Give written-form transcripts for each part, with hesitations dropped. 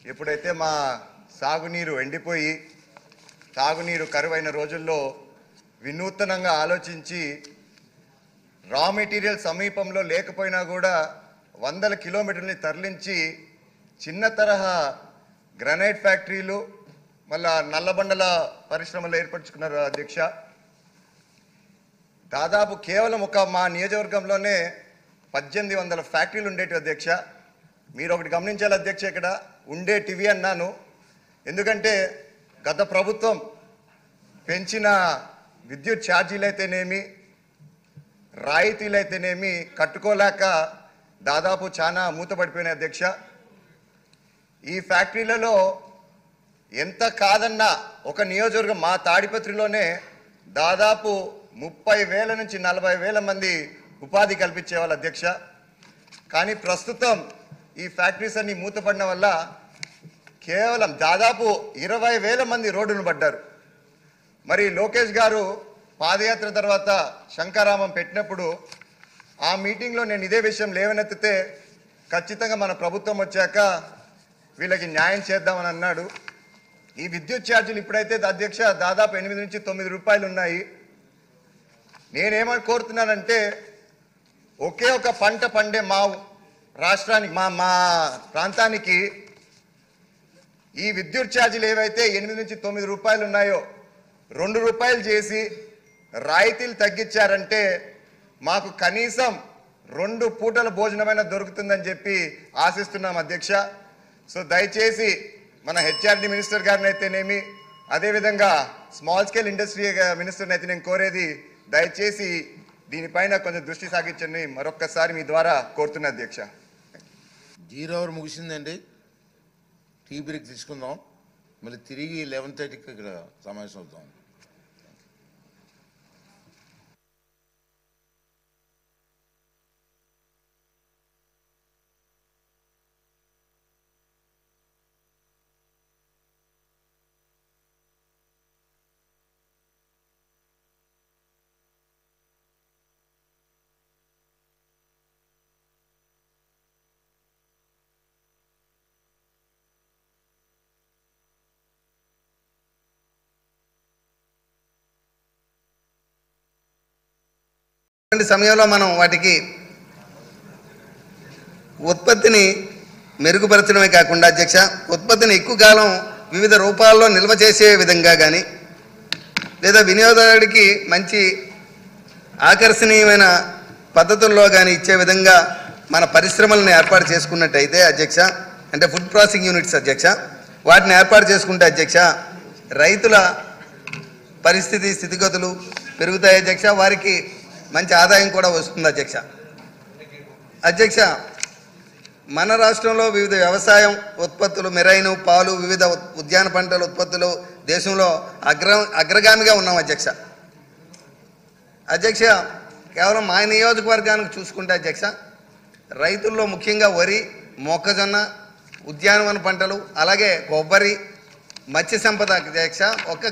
ఎప్పుడైతే మా సాగునీరు ఎండిపోయి తాగునీరు కరువైన రోజుల్లో వినూత్నంగా ఆలోచించి రా మెటీరియల్ సమీపంలో లేకపోయినా కూడా వందల కిలోమీటర్లని తరలించి చిన్న తరహా గ్రానైట్ ఫ్యాక్టరీలు మళ్ళా నల్లబండల పరిశ్రమలు ఏర్పరచుకున్నారు అధ్యక్ష. దాదాపు కేవలం మా నియోజకవర్గంలోనే 1800 ఫ్యాక్టరీలు ఉండేవి అధ్యక్ష. మీరు ఒకటి గమనించాలి అధ్యక్ష, ఇక్కడ ఉండేటివి అన్నాను ఎందుకంటే గత ప్రభుత్వం పెంచిన విద్యుత్ ఛార్జీలు అయితేనేమి రాయితీలు అయితేనేమి కట్టుకోలేక దాదాపు చాలా మూతపడిపోయినాయి అధ్యక్ష. ఈ ఫ్యాక్టరీలలో ఎంత కాదన్నా ఒక నియోజకవర్గం మా తాడిపత్రిలోనే దాదాపు 30,000 నుంచి 40,000 మంది ఉపాధి కల్పించేవాళ్ళు అధ్యక్ష. కానీ ప్రస్తుతం ఈ ఫ్యాక్టరీస్ అన్ని మూతపడిన వల్ల కేవలం దాదాపు 20,000 మంది రోడ్డును పడ్డారు. మరి లోకేష్ గారు పాదయాత్ర తర్వాత శంకారామం పెట్టినప్పుడు ఆ మీటింగ్లో నేను ఇదే విషయం లేవనెత్తితే ఖచ్చితంగా మన ప్రభుత్వం వచ్చాక వీళ్ళకి న్యాయం చేద్దామని అన్నాడు. ఈ విద్యుత్ ఛార్జీలు ఇప్పుడైతే అధ్యక్ష దాదాపు 8 నుంచి 9 రూపాయలు ఉన్నాయి. నేనేమని కోరుతున్నానంటే ఒకే ఒక పంట పండే మా రాష్ట్రానికి మా ప్రాంతానికి ఈ విద్యుత్ ఛార్జీలు ఏవైతే 8 నుంచి 9 రూపాయలు ఉన్నాయో 2 రూపాయలు చేసి రాయితీలు తగ్గించారంటే మాకు కనీసం 2 పూటల భోజనమైనా దొరుకుతుందని చెప్పి ఆశిస్తున్నాం అధ్యక్ష. సో దయచేసి మన హెచ్ఆర్డి మినిస్టర్ గారిని అయితేనేమి అదేవిధంగా స్మాల్ స్కేల్ ఇండస్ట్రీ మినిస్టర్ని అయితే నేను కోరేది దయచేసి దీనిపైన కొంచెం దృష్టి సాగించండి మరొక్కసారి మీ ద్వారా కోరుతున్నా అధ్యక్ష. 0 అవర్ ముగిసిందండి. టీ బ్రేక్ తీసుకుందాం, మళ్ళీ తిరిగి 11:30కి ఇక్కడ సమావేశం అవుతాం. సమయంలో మనం వాటికి ఉత్పత్తిని మెరుగుపరచడమే కాకుండా అధ్యక్ష ఉత్పత్తిని ఎక్కువ కాలం వివిధ రూపాల్లో నిల్వ చేసే విధంగా కానీ లేదా వినియోగదారుడికి మంచి ఆకర్షణీయమైన పద్ధతుల్లో కానీ ఇచ్చే విధంగా మన పరిశ్రమలను ఏర్పాటు చేసుకున్నట్టయితే అధ్యక్ష, అంటే ఫుడ్ ప్రాసెసింగ్ యూనిట్స్ అధ్యక్ష, వాటిని ఏర్పాటు చేసుకుంటే అధ్యక్ష రైతుల స్థితిగతులు పెరుగుతాయి అధ్యక్ష, వారికి మంచి ఆదాయం కూడా వస్తుంది అధ్యక్ష. అధ్యక్ష, మన రాష్ట్రంలో వివిధ వ్యవసాయం ఉత్పత్తులు మెరైను పాలు వివిధ ఉద్యాన పంటల ఉత్పత్తులు దేశంలో అగ్రగామిగా ఉన్నాం అధ్యక్ష. అధ్యక్ష, కేవలం మా నియోజకవర్గానికి చూసుకుంటే అధ్యక్ష రైతుల్లో ముఖ్యంగా వరి, మొక్కజొన్న, ఉద్యానవన పంటలు అలాగే కొబ్బరి, మత్స్య సంపద అధ్యక్ష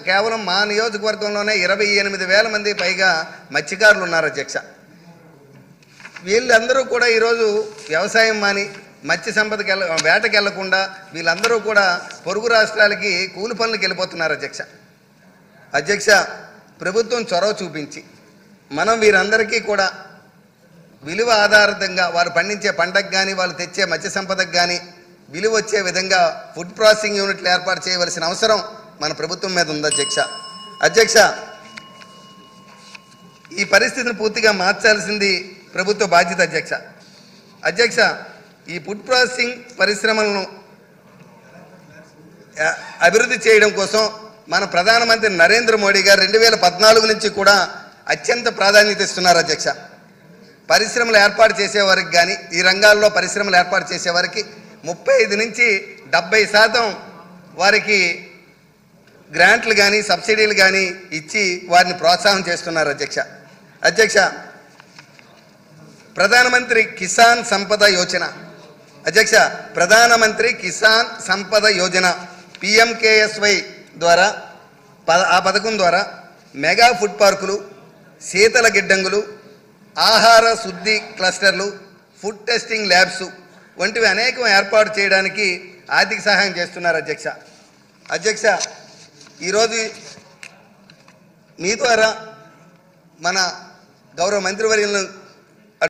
కేవలం మా నియోజకవర్గంలోనే 28,000 మంది పైగా మత్స్యకారులు ఉన్నారు అధ్యక్ష. వీళ్ళందరూ కూడా ఈరోజు వ్యవసాయం మాని మత్స్య సంపదకి వేటకి వెళ్లకుండా వీళ్ళందరూ కూడా పొరుగు రాష్ట్రాలకి కూలి పనులకు వెళ్ళిపోతున్నారు అధ్యక్ష. అధ్యక్ష, ప్రభుత్వం చొరవ చూపించి మనం వీరందరికీ కూడా విలువ ఆధారితంగా వారు పండించే పంటకు కానీ వాళ్ళు తెచ్చే మత్స్య సంపదకు కానీ విలువ వచ్చే విధంగా ఫుడ్ ప్రాసెసింగ్ యూనిట్లు ఏర్పాటు చేయవలసిన అవసరం మన ప్రభుత్వం మీద ఉంది అధ్యక్ష. అధ్యక్ష, ఈ పరిస్థితిని పూర్తిగా మార్చాల్సింది ప్రభుత్వ బాధ్యత అధ్యక్ష. అధ్యక్ష, ఈ ఫుడ్ ప్రాసెసింగ్ పరిశ్రమలను అభివృద్ధి చేయడం కోసం మన ప్రధానమంత్రి నరేంద్ర మోడీ గారు 2014 నుంచి కూడా అత్యంత ప్రాధాన్యత ఇస్తున్నారు అధ్యక్ష. పరిశ్రమలు ఏర్పాటు చేసేవారికి కానీ ఈ రంగాల్లో పరిశ్రమలు ఏర్పాటు చేసేవారికి 35 నుంచి 70% వారికి గ్రాంట్లు కానీ సబ్సిడీలు కానీ ఇచ్చి వారిని ప్రోత్సాహం చేస్తున్నారు అధ్యక్ష. అధ్యక్ష, ప్రధానమంత్రి కిసాన్ సంపద యోజన అధ్యక్ష, ప్రధానమంత్రి కిసాన్ సంపద యోజన PMKSY ద్వారా ఆ పథకం ద్వారా మెగా ఫుడ్ పార్కులు, శీతల గిడ్డంగులు, ఆహార శుద్ధి క్లస్టర్లు, ఫుడ్ టెస్టింగ్ ల్యాబ్స్ వంటివి అనేకం ఏర్పాటు చేయడానికి ఆర్థిక సహాయం చేస్తున్నారు అధ్యక్ష. అధ్యక్ష, ఈరోజు మీ ద్వారా మన గౌరవ మంత్రివర్యులను